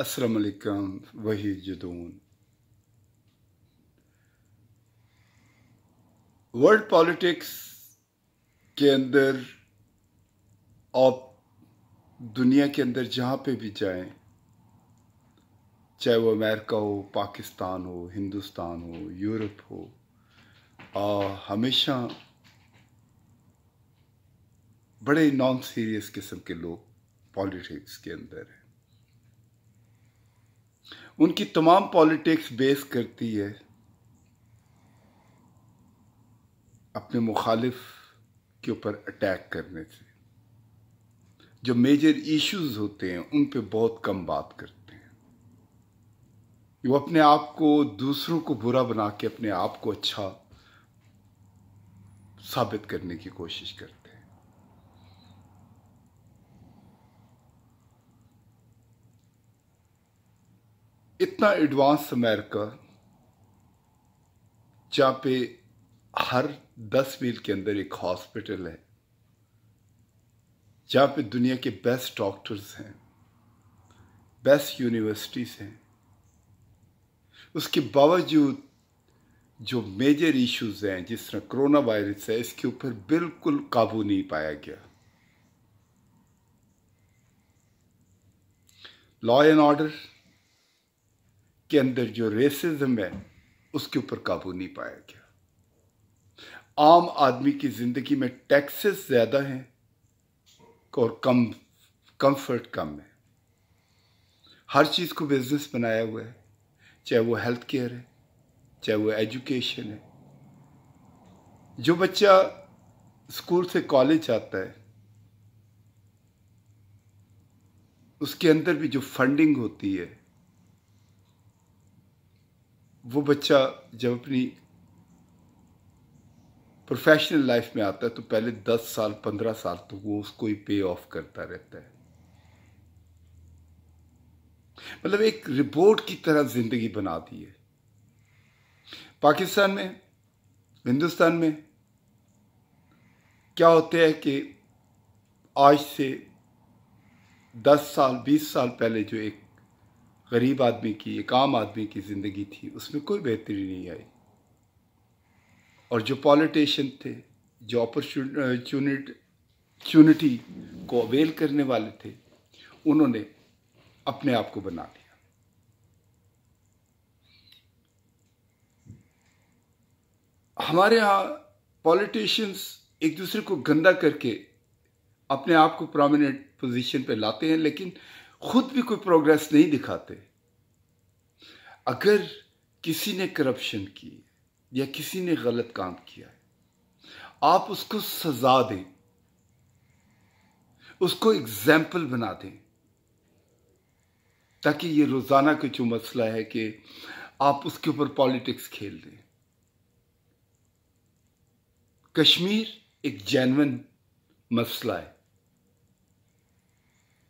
अस्सलाम वालेकुम वही जुदून। वर्ल्ड पॉलिटिक्स के अंदर आप दुनिया के अंदर जहाँ पे भी जाएं, चाहे वो अमेरिका हो, पाकिस्तान हो, हिंदुस्तान हो, यूरोप हो, हमेशा बड़े नॉन सीरियस किस्म के लोग पॉलिटिक्स के अंदर हैं। उनकी तमाम पॉलिटिक्स बेस करती है अपने मुखालिफ के ऊपर अटैक करने से। जो मेजर इश्यूज होते हैं उन पे बहुत कम बात करते हैं। वो अपने आप को दूसरों को बुरा बना के अपने आप को अच्छा साबित करने की कोशिश करते हैं। इतना एडवांस अमेरिका, जहां पे हर 10 मील के अंदर एक हॉस्पिटल है, जहां पे दुनिया के बेस्ट डॉक्टर्स हैं, बेस्ट यूनिवर्सिटीज हैं, उसके बावजूद जो मेजर इश्यूज हैं जिस तरह कोरोना वायरस है, इसके ऊपर बिल्कुल काबू नहीं पाया गया। लॉ एंड ऑर्डर के अंदर जो रेसिज्म है उसके ऊपर काबू नहीं पाया गया। आम आदमी की जिंदगी में टैक्सेस ज्यादा हैं और कंफर्ट कम है। हर चीज को बिजनेस बनाया हुआ है, चाहे वो हेल्थ केयर है, चाहे वो एजुकेशन है। जो बच्चा स्कूल से कॉलेज आता है, उसके अंदर भी जो फंडिंग होती है, वो बच्चा जब अपनी प्रोफेशनल लाइफ में आता है तो पहले 10 साल 15 साल तो वो उसको ही पे ऑफ करता रहता है। मतलब एक रिपोर्ट की तरह जिंदगी बना दी है। पाकिस्तान में, हिंदुस्तान में क्या होता है कि आज से 10 साल 20 साल पहले जो एक गरीब आदमी की, एक आम आदमी की जिंदगी थी, उसमें कोई बेहतरी नहीं आई। और जो पॉलिटिशियन थे, जो अपॉर्चुनिटी को अवेल करने वाले थे, उन्होंने अपने आप को बना लिया। हमारे यहाँ पॉलिटिशियंस एक दूसरे को गंदा करके अपने आप को प्रोमिनेंट पोजीशन पे लाते हैं, लेकिन खुद भी कोई प्रोग्रेस नहीं दिखाते। अगर किसी ने करप्शन की या किसी ने गलत काम किया है, आप उसको सजा दें, उसको एग्जाम्पल बना दें, ताकि ये रोजाना का जो मसला है कि आप उसके ऊपर पॉलिटिक्स खेल दें। कश्मीर एक जेन्युइन मसला है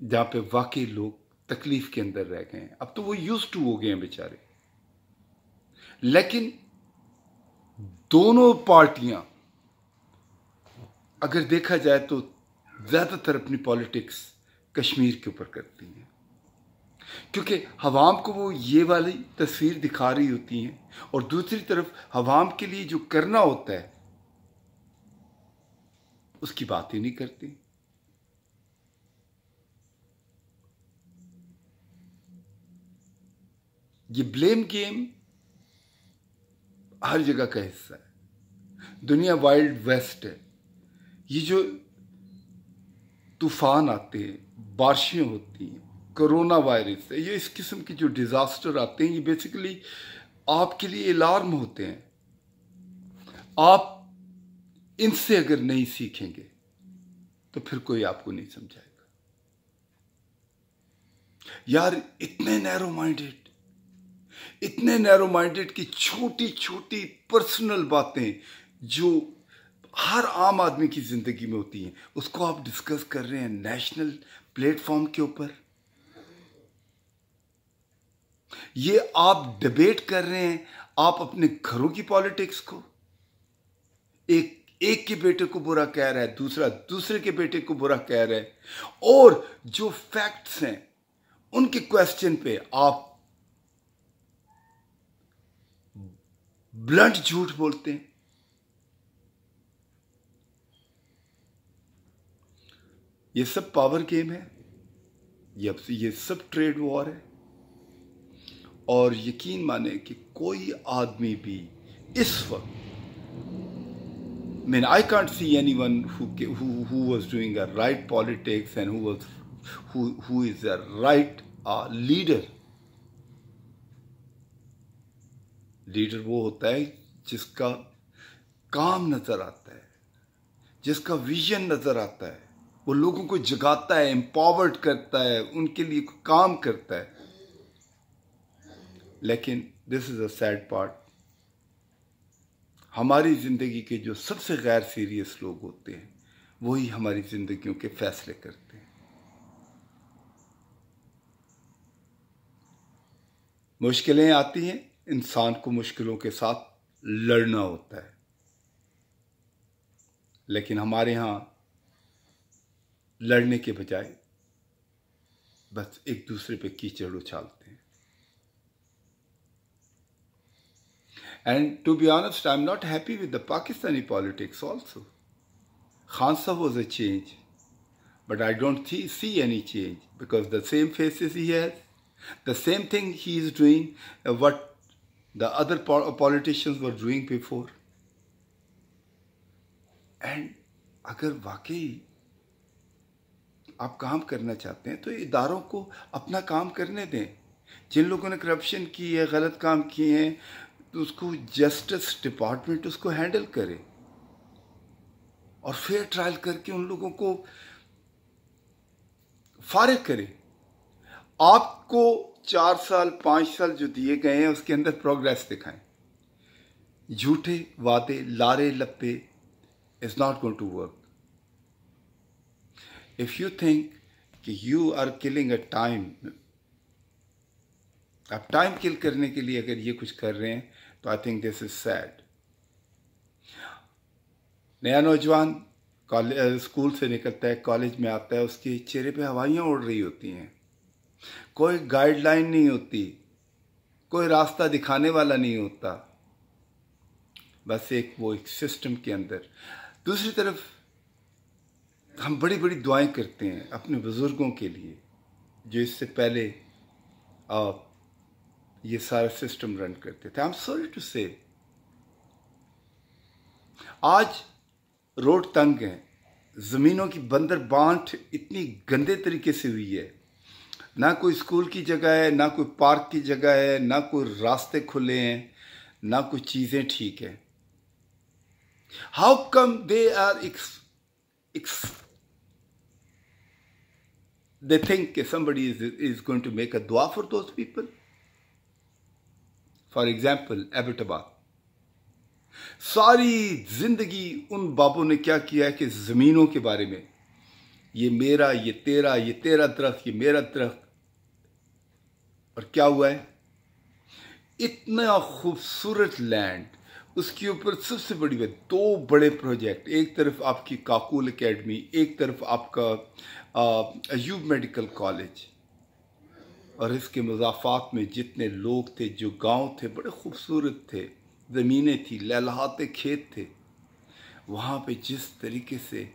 जहां पे वाकई लोग तकलीफ के अंदर रह गए हैं। अब तो वो यूज्ड टू हो गए हैं बेचारे। लेकिन दोनों पार्टियां अगर देखा जाए तो ज्यादातर अपनी पॉलिटिक्स कश्मीर के ऊपर करती हैं, क्योंकि हवाम को वो ये वाली तस्वीर दिखा रही होती हैं, और दूसरी तरफ हवाम के लिए जो करना होता है उसकी बात ही नहीं करती। ये ब्लेम गेम हर जगह का हिस्सा है। दुनिया वाइल्ड वेस्ट है। ये जो तूफान आते हैं, बारिशें होती हैं, कोरोना वायरस है, ये इस किस्म के जो डिजास्टर आते हैं, ये बेसिकली आपके लिए अलार्म होते हैं। आप इनसे अगर नहीं सीखेंगे तो फिर कोई आपको नहीं समझाएगा। यार इतने नैरो माइंडेड की छोटी छोटी पर्सनल बातें जो हर आम आदमी की जिंदगी में होती हैं, उसको आप डिस्कस कर रहे हैं नेशनल प्लेटफॉर्म के ऊपर। ये आप डिबेट कर रहे हैं आप अपने घरों की पॉलिटिक्स को। एक के बेटे को बुरा कह रहा है, दूसरा दूसरे के बेटे को बुरा कह रहा है, और जो फैक्ट्स हैं उनके क्वेश्चन पे आप ब्लंट झूठ बोलते हैं। ये सब पावर गेम है, ये सब ट्रेड वॉर है। और यकीन माने कि कोई आदमी भी इस वक्त, I mean, I can't see anyone who was doing a right politics and who is a right leader. Leader वो होता है जिसका काम नजर आता है, जिसका विजन नजर आता है, वो लोगों को जगाता है, एम्पावर्ड करता है, उनके लिए काम करता है। लेकिन this is a sad part, हमारी जिंदगी के जो सबसे गैर सीरियस लोग होते हैं वही हमारी जिंदगियों के फैसले करते हैं। मुश्किलें आती हैं, इंसान को मुश्किलों के साथ लड़ना होता है, लेकिन हमारे यहां लड़ने के बजाय बस एक दूसरे पे कीचड़ उछालते हैं। And to be honest, I'm not happy with the Pakistani politics also. Khan Sahib was a change, but I don't see any change because the same faces he has, the same thing he is doing, what the other politicians were doing before. And अगर वाकई आप काम करना चाहते हैं तो इदारों को अपना काम करने दें। जिन लोगों ने करप्शन की है, गलत काम किए हैं, तो उसको जस्टिस डिपार्टमेंट उसको हैंडल करे और फेयर ट्रायल करके उन लोगों को फारिग करे। आपको 4 साल 5 साल जो दिए गए हैं उसके अंदर प्रोग्रेस दिखाएं। झूठे वादे, लारे लप्पे is not going to work. If you think कि you are killing a time, आप टाइम किल करने के लिए अगर ये कुछ कर रहे हैं तो I think this is sad. नया नौजवान स्कूल से निकलता है, कॉलेज में आता है, उसके चेहरे पे हवाइयाँ उड़ रही होती हैं, कोई गाइडलाइन नहीं होती, कोई रास्ता दिखाने वाला नहीं होता, बस एक सिस्टम के अंदर। दूसरी तरफ हम बड़ी बड़ी दुआएं करते हैं अपने बुजुर्गों के लिए जो इससे पहले ये सारा सिस्टम रन करते थे। आई एम सॉरी टू से आज रोड तंग है, जमीनों की बंदर बांट इतनी गंदे तरीके से हुई है, ना कोई स्कूल की जगह है, ना कोई पार्क की जगह है, ना कोई रास्ते खुले हैं, ना कोई चीजें ठीक है। How come they are they think somebody is going to make a dua for those people? For example, Abbottabad, सारी जिंदगी उन बाबों ने क्या किया है कि जमीनों के बारे में, ये मेरा, ये तेरा दरख्त, ये मेरा दरख्त, और क्या हुआ है, इतना खूबसूरत लैंड, उसके ऊपर सबसे बड़ी बात 2 बड़े प्रोजेक्ट, एक तरफ आपकी काकूल एकेडमी, एक तरफ आपका अयूब मेडिकल कॉलेज, और इसके मुजाफात में जितने लोग थे, जो गांव थे बड़े खूबसूरत थे, ज़मीनें थी, लहलहाते खेत थे, वहाँ पे जिस तरीके से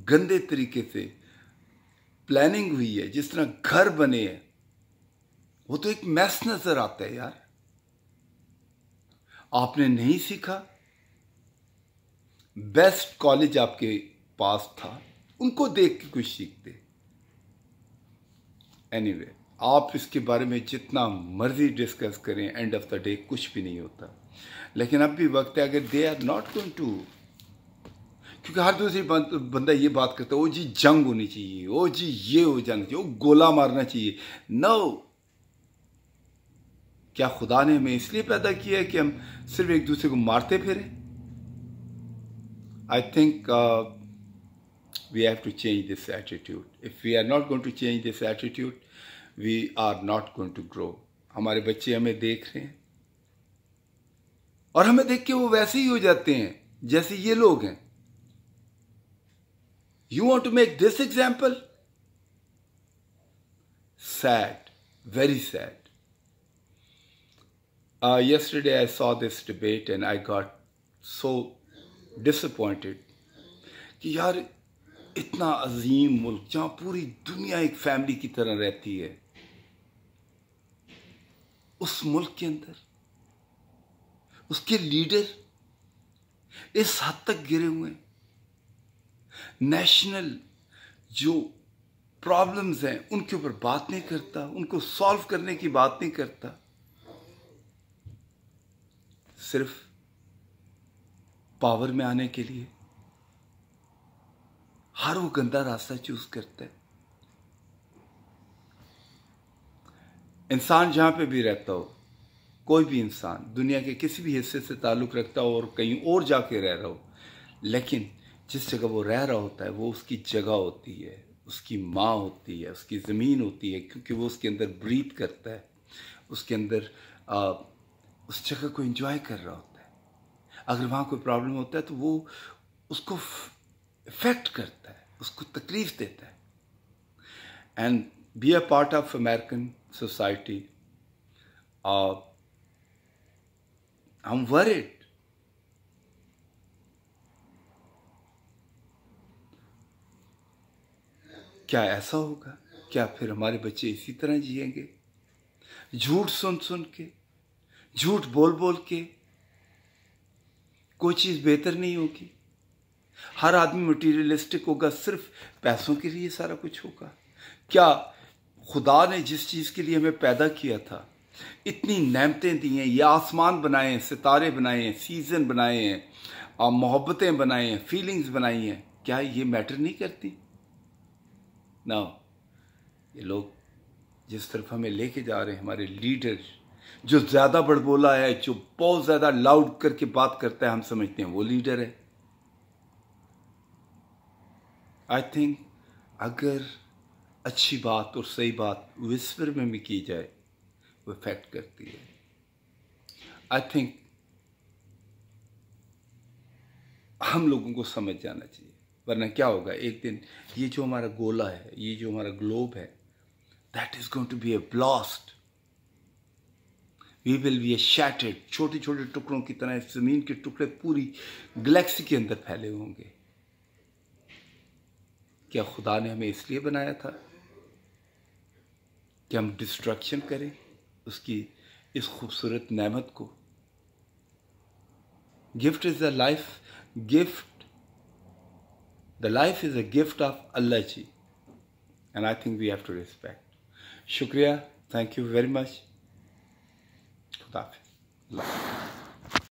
गंदे तरीके से प्लानिंग हुई है, जिस तरह घर बने हैं, वो तो एक मैस नजर आता है यार। आपने नहीं सीखा, बेस्ट कॉलेज आपके पास था, उनको देख के कुछ सीखते। एनीवे, आप इसके बारे में जितना मर्जी डिस्कस करें, एंड ऑफ द डे कुछ भी नहीं होता। लेकिन अब भी वक्त है, अगर they are not going to, क्योंकि हर दूसरी बंदा ये बात करता है, ओ जी जंग होनी चाहिए, ओ जी ये हो जाना चाहिए, ओ गोला मारना चाहिए। नो, क्या खुदा ने हमें इसलिए पैदा किया है कि हम सिर्फ एक दूसरे को मारते फिरें? I think we have to change this attitude. If we are not going to change this attitude, we are not going to grow. हमारे बच्चे हमें देख रहे हैं और हमें देख के वो वैसे ही हो जाते हैं जैसे ये लोग हैं। You want to make this example? Sad. Very sad. Yesterday I saw this debate and I got so disappointed कि यार इतना अजीम मुल्क जहाँ पूरी दुनिया एक फैमिली की तरह रहती है, उस मुल्क के अंदर उसके लीडर इस हद तक गिरे हुए हैं। नेशनल जो प्रॉब्लम्स हैं उनके ऊपर बात नहीं करता, उनको सॉल्व करने की बात नहीं करता, सिर्फ पावर में आने के लिए हर वो गंदा रास्ता चूज करता है। इंसान जहां पे भी रहता हो, कोई भी इंसान दुनिया के किसी भी हिस्से से ताल्लुक रखता हो और कहीं और जाके रह रहा हो, लेकिन जिस जगह वो रह रहा होता है वो उसकी जगह होती है, उसकी माँ होती है, उसकी ज़मीन होती है, क्योंकि वो उसके अंदर ब्रीथ करता है, उसके अंदर उस जगह को एंजॉय कर रहा होता है। अगर वहाँ कोई प्रॉब्लम होता है तो वो उसको इफेक्ट करता है, उसको तकलीफ देता है। And be a part of American society, I'm worried. क्या ऐसा होगा? क्या फिर हमारे बच्चे इसी तरह जिएंगे, झूठ सुन सुन के, झूठ बोल बोल के? कोई चीज बेहतर नहीं होगी, हर आदमी मटीरियलिस्टिक होगा, सिर्फ पैसों के लिए सारा कुछ होगा। क्या खुदा ने जिस चीज के लिए हमें पैदा किया था, इतनी नेमतें दी हैं, ये आसमान बनाए हैं, सितारे बनाए हैं, सीजन बनाए हैं, मोहब्बतें बनाए हैं, फीलिंग्स बनाई हैं, क्या ये मैटर नहीं करती? ना, ये लोग जिस तरफ हमें लेके जा रहे हैं, हमारे लीडर जो ज्यादा बड़बोला है, जो बहुत ज्यादा लाउड करके बात करता है, हम समझते हैं वो लीडर है। आई थिंक अगर अच्छी बात और सही बात विस्पर में भी की जाए, वो इफेक्ट करती है। आई थिंक हम लोगों को समझ जाना चाहिए, वरना क्या होगा, एक दिन ये जो हमारा गोला है, ये जो हमारा ग्लोब है, that is going to be a blast. We will be a shattered, छोटे छोटे टुकड़ों की तरह जमीन के टुकड़े पूरी गैलेक्सी के अंदर फैले होंगे। क्या खुदा ने हमें इसलिए बनाया था कि हम डिस्ट्रक्शन करें उसकी इस खूबसूरत नेमत को? Gift is the life, gift, the life is a gift of Allah ji, and I think we have to respect. शुक्रिया, थैंक यू वेरी मच। खुदा हाफिज़।